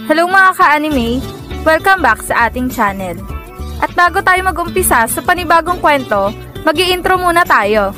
Hello mga ka-anime! Welcome back sa ating channel. At bago tayo mag-umpisa sa panibagong kwento, mag-i-intro muna tayo.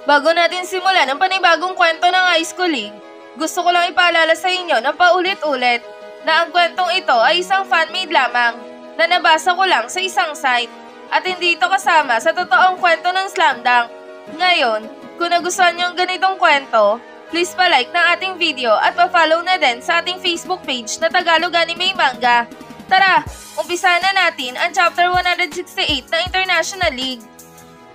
Bago natin simulan ang panibagong kwento ng high school league, gusto ko lang ipaalala sa inyo na paulit-ulit na ang kwentong ito ay isang fan-made lamang na nabasa ko lang sa isang site at hindi ito kasama sa totoong kwento ng Slam Dunk. Ngayon, kung nagustuhan niyo ang ganitong kwento, please pa-like ng ating video at pa-follow na din sa ating Facebook page na Tagalog Anime Manga. Tara, umpisahan na natin ang chapter 168 ng International League.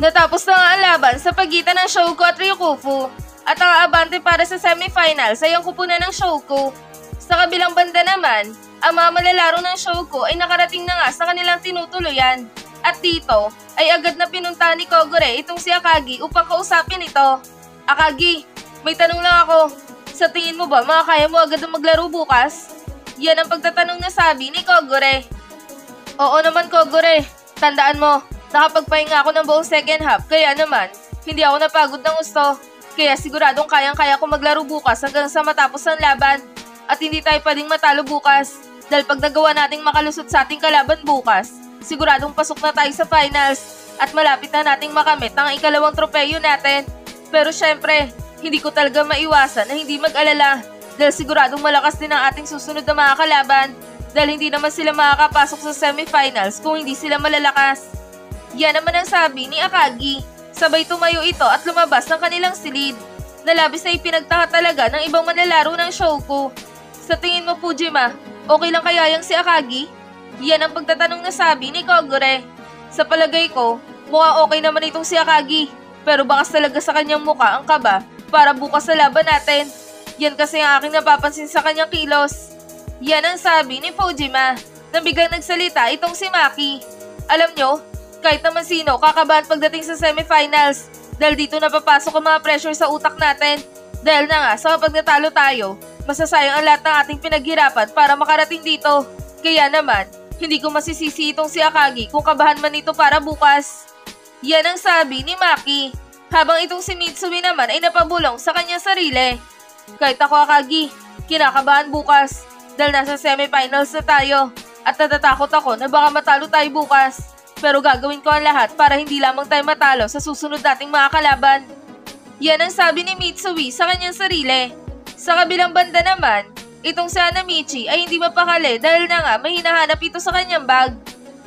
Natapos na nga ang laban sa pagitan ng Shouko at Ryukufu at ang aabante para sa semifinals ay ang kupunan ng Shouko. Sa kabilang banda naman, ang mga malalaro ng Shouko ay nakarating na nga sa kanilang tinutuluyan. At dito ay agad na pinunta ni Kogure itong si Akagi upang kausapin ito. Akagi, may tanong lang ako. Sa tingin mo ba makakaya mo agad na maglaro bukas? Yan ang pagtatanong na sabi ni Kogure. Oo naman Kogure, tandaan mo, nakapagpahinga ako ng buong second half kaya naman hindi ako napagod ng gusto. Kaya siguradong kayang-kaya ko maglaro bukas hanggang sa matapos ang laban. At hindi tayo pwedeng matalo bukas dahil pag nagawa nating makalusot sa ating kalaban bukas, siguradong pasok na tayo sa finals at malapit na nating makamit ang ikalawang tropeyo natin. Pero syempre, hindi ko talaga maiwasan na hindi mag-alala dahil siguradong malakas din ang ating susunod na mga kalaban dahil hindi naman sila makakapasok sa semifinals kung hindi sila malalakas. Yan naman ang sabi ni Akagi. Sabay tumayo ito at lumabas ng kanilang silid. Nalabis na ipinagtaka talaga ng ibang manlalaro ng Shouko. Sa tingin mo Fujima, okay lang kaya yang si Akagi? Yan ang pagtatanong na sabi ni Kogure. Sa palagay ko, mukhang okay naman itong si Akagi. Pero bakas talaga sa kanyang muka ang kaba para bukas sa laban natin. Yan kasi ang aking napapansin sa kanyang kilos. Yan ang sabi ni Fujima na biglang nagsalita itong si Maki. Alam nyo, kahit naman sino kakabahan pagdating sa semifinals dahil dito napapasok ang mga pressure sa utak natin. Dahil na nga sa kapag natalo tayo, masasayang ang lahat ng ating pinaghirapan para makarating dito. Kaya naman, hindi ko masisisi itong si Akagi kung kabahan man ito para bukas. Yan ang sabi ni Maki. Habang itong si Mitsumi naman ay napabulong sa kanyang sarili. Kahit ako Akagi, kinakabahan bukas dahil nasa semifinals na tayo at natatakot ako na baka matalo tayo bukas. Pero gagawin ko ang lahat para hindi lamang tayo matalo sa susunod nating mga kalaban. Yan ang sabi ni Mitsui sa kanyang sarili. Sa kabilang banda naman, itong si Hanamichi ay hindi mapakali dahil na nga may hinahanap ito sa kanyang bag.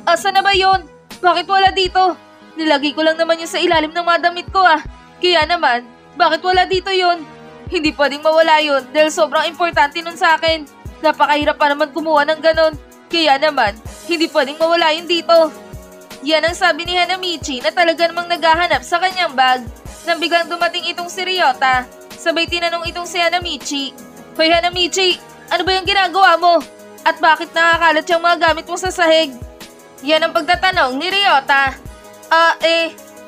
Asa na ba yun? Bakit wala dito? Nilagay ko lang naman yun sa ilalim ng mga damit ko ah. Kaya naman, bakit wala dito yun? Hindi pwedeng mawala yun dahil sobrang importante nun sa akin. Napakahirap pa naman kumuha ng ganon. Kaya naman, hindi pwedeng mawala yun dito. Yan ang sabi ni Hanamichi na talaga namang naghahanap sa kanyang bag. Nang biglang dumating itong si Ryota, sabay tinanong itong si Hanamichi. Hoy Hanamichi, ano ba yung ginagawa mo? At bakit nakakalat yung mga gamit mo sa sahig? Yan ang pagtatanong ni Ryota.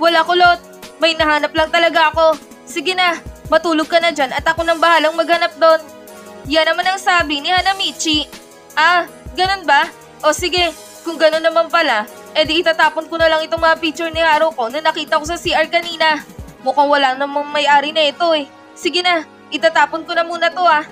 Wala kulot. May nahanap lang talaga ako. Sige na, matulog ka na dyan at ako nang bahalang maghanap doon. Yan naman ang sabi ni Hanamichi. Ganun ba? O sige, kung ganun naman pala, edi itatapon ko na lang itong mga picture ni Haruko na nakita ko sa CR kanina. Mukhang wala namang may-ari na ito eh. Sige na, itatapon ko na muna to ah.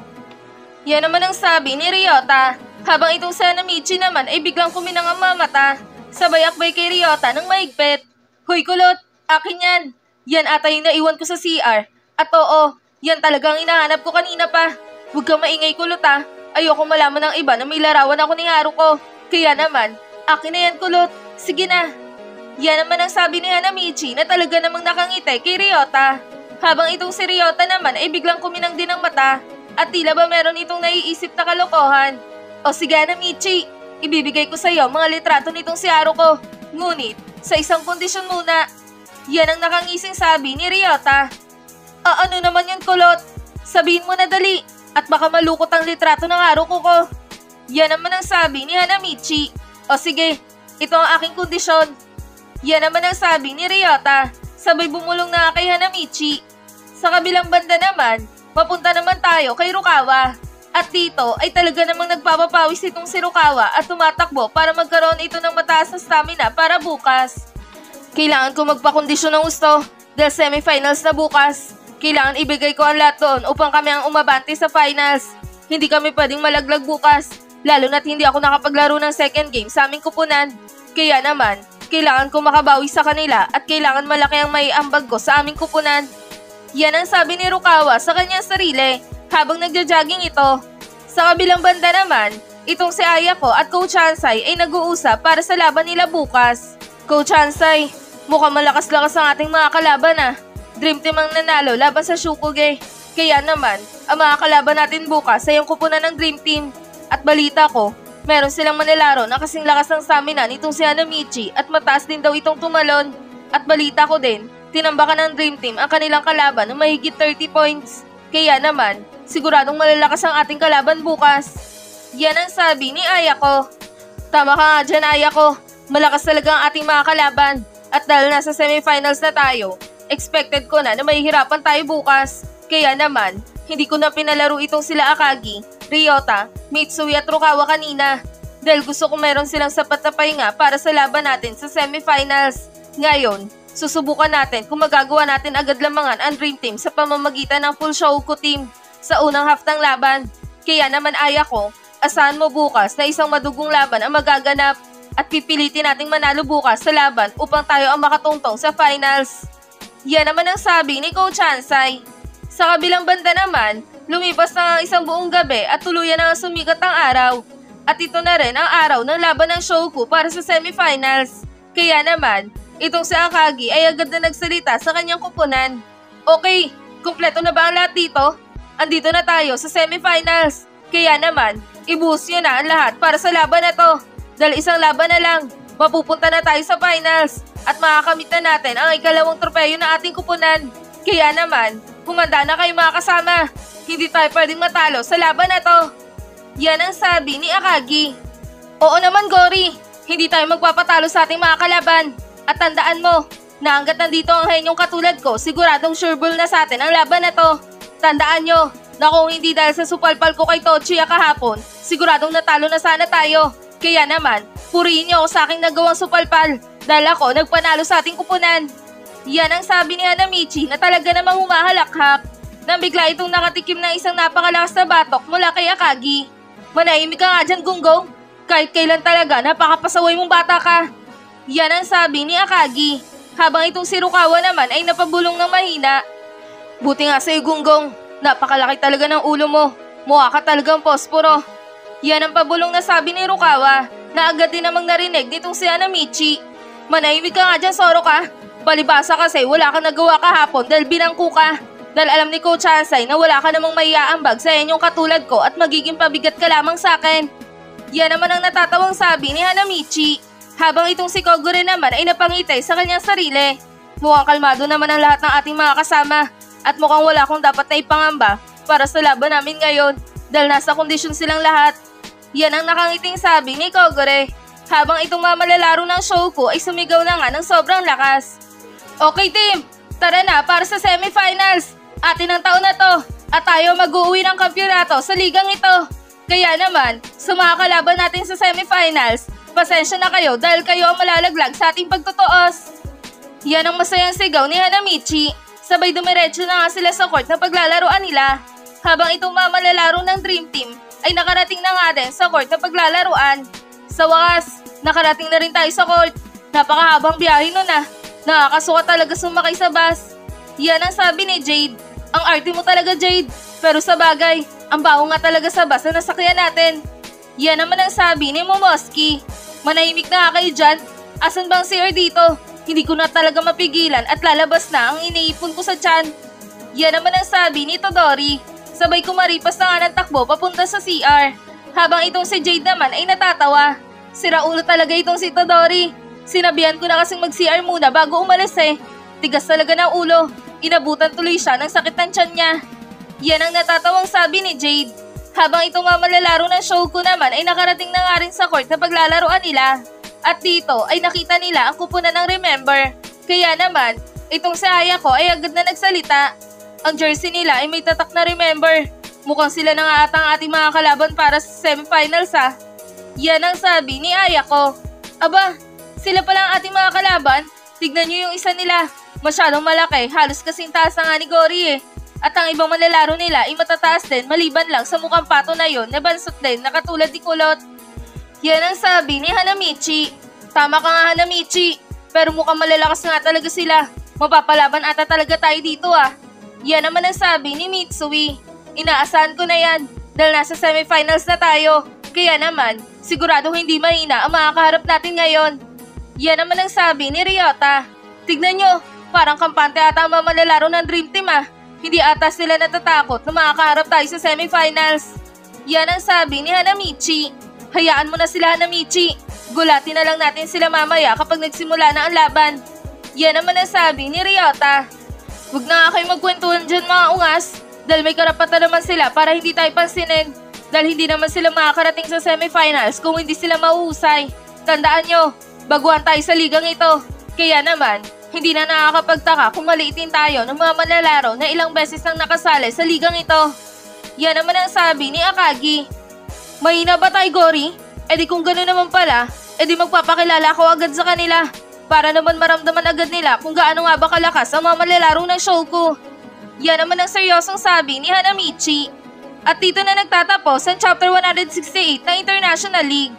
Yan naman ang sabi ni Ryota. Habang itong si Hanamichi naman ay biglang kuminang ang mamata. Sabay akbay kay Ryota ng mahigpit. Hoy kulot, akin yan. Yan ata yung naiwan ko sa CR. At oo, yan talagang hinahanap ko kanina pa. Huwag kang maingay kulot ah. Ayoko malaman ng iba na may larawan ako ni Haruko. Kaya naman, akin na yan kulot. Sige na. Yan naman ang sabi ni Hanamichi na talaga namang nakangiti kay Ryota. Habang itong si Ryota naman ay biglang kuminang din ang mata at tila ba meron itong naiisip na kalokohan. O sige Hanamichi, ibibigay ko sa iyo mga litrato nitong si Haruko. Ngunit, sa isang kondisyon muna. Yan ang nakangising sabi ni Ryota. Ano naman yun kulot? Sabihin mo na dali at baka malukot ang litrato ng Haruko ko. Yan naman ang sabi ni Hanamichi. O sige, ito ang aking kondisyon. Yan naman ang sabi ni Ryota. Sabay bumulong na kay Hanamichi. Sa kabilang banda naman, papunta naman tayo kay Rukawa. At dito ay talaga namang nagpapapawis itong si Rukawa at tumatakbo para magkaroon ito ng mataas na stamina para bukas. Kailangan ko magpakondisyon ng gusto dahil semifinals na bukas. Kailangan ibigay ko ang lahat doon upang kami ang umabante sa finals. Hindi kami pwedeng malaglag bukas, lalo na't hindi ako nakapaglaro ng second game sa aming kupunan. Kaya naman, kailangan ko makabawi sa kanila at kailangan malaki ang maiambag ko sa aming kupunan. Yan ang sabi ni Rukawa sa kanyang sarili habang nagja-jogging ito. Sa kabilang banda naman, itong si Ayako at Coach Hansay ay nag-uusap para sa laban nila bukas. Coach Hansay, mukhang malakas-lakas ang ating mga kalaban ah. Dream Team ang nanalo laban sa Shukuge. Kaya naman, ang mga kalaban natin bukas ay yung kupunan ng Dream Team. At balita ko, meron silang manlalaro na kasing lakas ng stamina nitong si Hanamichi at mataas din daw itong tumalon. At balita ko din, tinambakan ng Dream Team ang kanilang kalaban ng mahigit 30 points. Kaya naman, siguradong malalakas ang ating kalaban bukas. Yan ang sabi ni Ayako. Tama ka nga dyan, Ayako. Malakas talaga ang ating mga kalaban. At dahil nasa semifinals na tayo, expected ko na mahihirapan tayo bukas. Kaya naman, hindi ko na pinalaro itong sila Akagi, Ryota, Mitsui at Rukawa kanina. Dahil gusto ko meron silang sapat na pahinga para sa laban natin sa semifinals. Ngayon, susubukan natin kung magagawa natin agad lamangan ang Dream Team sa pamamagitan ng full Shouko team sa unang half ng laban. Kaya naman Ayako, asahan mo bukas na isang madugong laban ang magaganap at pipilitin nating manalo bukas sa laban upang tayo ang makatungtong sa finals. Yan naman ang sabi ni Coach Hansay. Sa kabilang banda naman, lumipas na ang isang buong gabi at tuluyan na sumikat ang araw. At ito na rin ang araw ng laban ng Shouko para sa semifinals. Kaya naman, itong si Akagi ay agad na nagsalita sa kanyang kupunan. Okay, kumpleto na ba ang lahat dito? Andito na tayo sa semifinals. Kaya naman, ibuhos nyo na ang lahat para sa laban na to. Dahil isang laban na lang, mapupunta na tayo sa finals at makakamit na natin ang ikalawang tropeyo ng ating kupunan. Kaya naman, humanda na kayo mga kasama. Hindi tayo pwedeng matalo sa laban na to. Yan ang sabi ni Akagi. Oo naman, Gori. Hindi tayo magpapatalo sa ating mga kalaban. At tandaan mo, na hanggat nandito ang henyong katulad ko, siguradong sureball na sa atin ang laban na to. Tandaan nyo, na kung hindi dahil sa supalpal ko kay Tochiya kahapon, siguradong natalo na sana tayo. Kaya naman, purihin niyo ako sa aking nagawang supalpal dahil ako nagpanalo sa ating kupunan. Yan ang sabi ni Hanamichi na talaga namang humahalakhak nang bigla itong nakatikim ng isang napakalakas na batok mula kay Akagi. Manahimik ka nga dyan, Gunggong. Kahit kailan talaga, napakapasaway mong bata ka. Yan ang sabi ni Akagi habang itong si Rukawa naman ay napabulong ng mahina. Buti nga sa'yo, Gunggong. Napakalaki talaga ng ulo mo. Mukha ka talagang posporo. Yan ang pabulong na sabi ni Rukawa na agad din namang narinig nitong si Hanamichi. Manahimik ka nga dyan, Soroka. Palibasa kasi wala kang nagawa kahapon dahil binangko ka. Dahil alam ni Coach Hansay na wala ka namang maiaambag sa inyong katulad ko at magiging pabigat ka lamang sa akin. Yan naman ang natatawang sabi ni Hanamichi habang itong si Kogure naman ay napangitay sa kanyang sarili. Mukhang kalmado naman ang lahat ng ating mga kasama at mukhang wala akong dapat na ipangamba para sa laban namin ngayon dahil nasa kondisyon silang lahat. Yan ang nakangiting sabi ni Kogure habang itong mamalalaro ng Shouko ay sumigaw na nga ng sobrang lakas. Okay team, tara na para sa semifinals. Atin ang taon na to at tayo mag-uwi ng kampyonato sa ligang ito. Kaya naman, sa mga kalaban natin sa semifinals, pasensya na kayo dahil kayo ang malalaglag sa ating pagtutuos. Yan ang masayang sigaw ni Hanamichi. Sabay dumiretso na nga sila sa court na paglalaroan nila. Habang itong mamalalaro ng Dream Team ay nakarating na nga din sa court na paglalaroan. Sa wakas, nakarating na rin tayo sa court. Napakahabang biyahe nun ah. Nakakasuka talaga sumakay sa bus. Yan ang sabi ni Jade. Ang arte mo talaga, Jade. Pero sa bagay, ang baho nga talaga sa bus na nasakyan natin. Yan naman ang sabi ni Momoski. Manahimik na nga kayo dyan. Asan bang CR dito? Hindi ko na talaga mapigilan at lalabas na ang iniipon ko sa tiyan. Yan naman ang sabi ni Todori. Sabay kumaripas na nga ng takbo papunta sa CR. Habang itong si Jade naman ay natatawa. Siraulo talaga itong si Todori. Sinabihan ko na kasing mag-CR muna bago umalis eh. Tigas talaga ng ulo. Inabutan tuloy siya ng sakit ng tiyan niya. Yan ang natatawang sabi ni Jade. Habang itong mamalalaro ng Shouko naman ay nakarating na nga rin sa court na paglalaroan nila. At dito ay nakita nila ang kupunan ng Remember. Kaya naman, itong si Ayako ay agad na nagsalita. Ang jersey nila ay may tatak na Remember. Mukhang sila na nga ata ang ating mga kalaban para sa semifinals ha. Yan ang sabi ni Ayako. Aba, sila pala ang ating mga kalaban. Tignan nyo yung isa nila. Masyadong malaki, halos kasing taas na nga ni Gory eh. At ang ibang manlalaro nila ay matataas din maliban lang sa mukhang pato na yon na bansot din na katulad ni Kulot. Yan ang sabi ni Hanamichi. Tama ka nga Hanamichi, pero mukhang malalakas nga talaga sila. Mapapalaban ata talaga tayo dito ah. Yan naman ang sabi ni Mitsui. Inaasahan ko na yan dahil nasa semifinals na tayo. Kaya naman, sigurado hindi mahina ang makakaharap natin ngayon. Yan naman ang sabi ni Ryota. Tignan nyo, parang kampante ata ang mga manlalaro ng Dream Team ah. Hindi ata sila natatakot na makakaharap tayo sa semifinals. Yan ang sabi ni Hanamichi. Hayaan mo na sila Hanamichi. Gulatin na lang natin sila mamaya kapag nagsimula na ang laban. Yan naman ang sabi ni Ryota. Huwag na nga kayo magkwentuhan dyan mga ungas. Dahil may karapatan naman sila para hindi tayo pansinin. Dahil hindi naman sila makakarating sa semifinals kung hindi sila mauhusay. Tandaan nyo, baguhan tayo sa ligang ito. Kaya naman, hindi na nakakapagtaka kung maliitin tayo ng mga manlalaro na ilang beses nang nakasali sa ligang ito. Yan naman ang sabi ni Akagi. Mahina ba tayo, Gory? E di kung gano'n naman pala, e di magpapakilala ako agad sa kanila. Para naman maramdaman agad nila kung gaano nga ba kalakas ang mga manlalaro ng Shouko. Yan naman ang seryosong sabi ni Hanamichi. At dito na nagtatapos ang Chapter 168 ng International League.